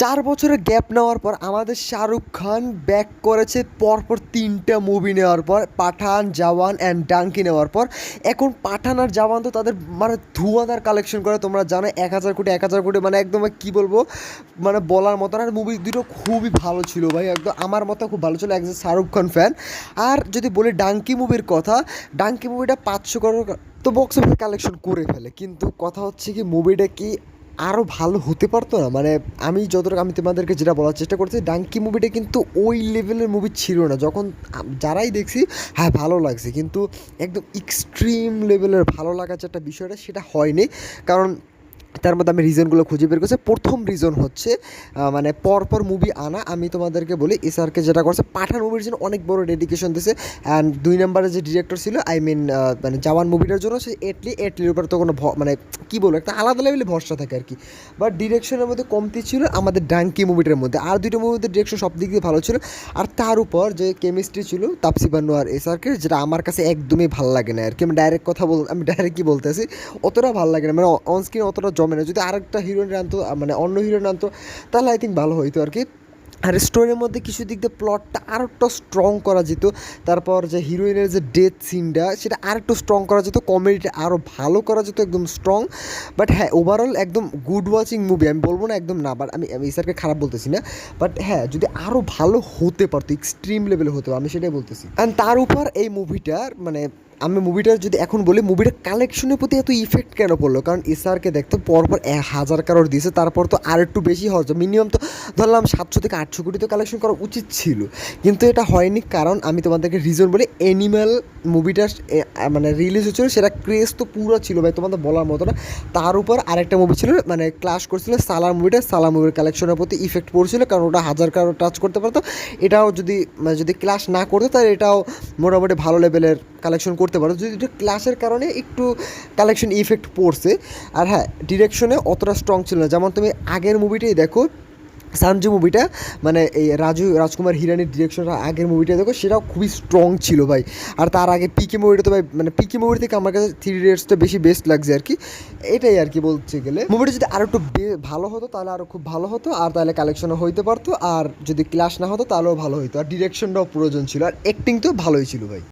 4 বছরের গ্যাপ নেওয়ার পর আমাদের শাহরুখ খান ব্যাক করেছে পরপর ৩টা মুভি নেওয়ার পর, পাঠান, জওয়ান অ্যান্ড ডাঙ্কি নেওয়ার পর। এখন পাঠান আর জওয়ান তো তাদের মানে ধুয়াধার কালেকশন করে, তোমরা জানো ১,০০০ কোটি ১,০০০ কোটি, মানে একদম কী বলবো, মানে বলার মতন। আর মুভি দুটো খুবই ভালো ছিল ভাই, একদম আমার মতো খুব ভালো ছিল একজন শাহরুখ খান ফ্যান। আর যদি বলি ডাঙ্কি মুভির কথা, ডাঙ্কি মুভিটা ৫০০ করোড় তো বক্স অফিস কালেকশন করে ফেলে, কিন্তু কথা হচ্ছে কি মুভিটা কি আরও ভালো হতে পারতো না? মানে আমি যতটুকু আমি তোমাদেরকে যেটা বলার চেষ্টা করছি, ডাঙ্কি মুভিটা কিন্তু ওই লেভেলের মুভি ছিল না। যখন যারাই দেখছি, হ্যাঁ ভালো লাগছে, কিন্তু একদম এক্সট্রিম লেভেলের ভালো লাগার যে একটা বিষয়টা, সেটা হয়নি। কারণ তার মধ্যে আমি রিজনগুলো খুঁজে বের করছি। প্রথম রিজন হচ্ছে মানে পরপর মুভি আনা। আমি তোমাদেরকে বলি, এসআরকে যেটা করছে পাঠান মুভির জন্য অনেক বড় ডেডিকেশন দিয়েছে। অ্যান্ড ২ নম্বরে যে ডিরেক্টর ছিল, আই মিন মানে জওয়ান মুভিটার জন্য, সে এটলির উপরে তো কোনো মানে কী বলবো, একটা আলাদা লেভেলে ভরসা থাকে আর কি। বাট ডিরেকশনের মধ্যে কমতি ছিল আমাদের ডাঙ্কি মুভিটার মধ্যে। আর দুটো মুভিতে ডিরেকশন সব দিক দিয়ে ভালো ছিল। আর তার উপর যে কেমিস্ট্রি ছিল তাপসি পান্নু আর এসআরকে, যেটা আমার কাছে একদমই ভালো লাগে না আর কি। আমি ডাইরেক্ট কী বলতেছি, অতটা ভালো লাগে না, মানে অনস্ক্রিন অতটা জমে না। যদি আরেকটা হিরোইন আনতো, মানে অন্য হিরোইন আনতো, তাহলে আই থিঙ্ক ভালো হইতো আর কি। আর স্টোরির মধ্যে কিছু দিক দিয়ে প্লটটা আরও একটু স্ট্রং করা যেত। তারপর যে হিরোইনের যে ডেথ সিনটা, সেটা আর একটু স্ট্রং করা যেত, কমেডিটা আরও ভালো করা যেত, একদম স্ট্রং। বাট হ্যাঁ, ওভারঅল একদম গুড ওয়াচিং মুভি, আমি বলবো না একদম না, বাট আমি ইসারকে খারাপ বলতেছি না। বাট হ্যাঁ, যদি আরও ভালো হতে পারতো, এক্সট্রিম লেভেলে হতো, আমি সেটাই বলতেছি। অ্যান্ড তার উপর এই মুভিটার মানে আমি মুভিটার যদি এখন বলি, মুভিটার কালেকশনের প্রতি এত ইফেক্ট কেন পড়লো? কারণ এসআরকে দেখতো পরপর ১,০০০ কারোর দিয়েছে, তারপর তো আর একটু বেশি হওয়া যায়, মিনিমাম তো ধরলাম ৭০০ থেকে ৮০০ কোটি তো কালেকশন করা উচিত ছিল, কিন্তু এটা হয়নি। কারণ আমি তোমাদেরকে রিজন বলি, অ্যানিম্যাল মুভিটা মানে রিলিজ হচ্ছিলো, সেটা ক্রেজ তো পুরো ছিল ভাই, তোমাদের বলার মতো না। তার উপর আরেকটা মুভি ছিল, মানে ক্লাশ করছিল সালার মুভিটা, সালার মুভির কালেকশনের প্রতি ইফেক্ট পড়ছিল, কারণ ওটা ১,০০০ কারো টাচ করতে পারতো। এটাও যদি যদি ক্লাশ না করতো, তাহলে এটাও মোটামুটি ভালো লেভেলের কালেকশন করতে পারো। যদি এটা ক্লাসের কারণে একটু কালেকশন ইফেক্ট পড়ছে। আর হ্যাঁ, ডিরেকশনে অতটা স্ট্রং ছিল না। যেমন তুমি আগের মুভিটাই দেখো, সানজু মুভিটা, মানে এই রাজকুমার হিরানির ডিরেকশনটা আগের মুভিটা দেখো, সেটাও খুবই স্ট্রং ছিল ভাই। আর তার আগে পিকে মুভিটা তো ভাই, মানে পিকে মুভি থেকে আমার কাছে 3 ইডিয়টসটা বেশি বেস্ট লাগছে আর কি। এটাই আর কি বলতে গেলে, মুভিটা যদি আরও একটু ভালো হতো তাহলে আরও খুব ভালো হতো, আর তাহলে কালেকশনও হইতে পারতো। আর যদি ক্লাস না হতো তাহলেও ভালো হতো, আর ডিরেকশনটাও প্রয়োজন ছিল, আর অ্যাক্টিং তো ভালোই ছিল ভাই।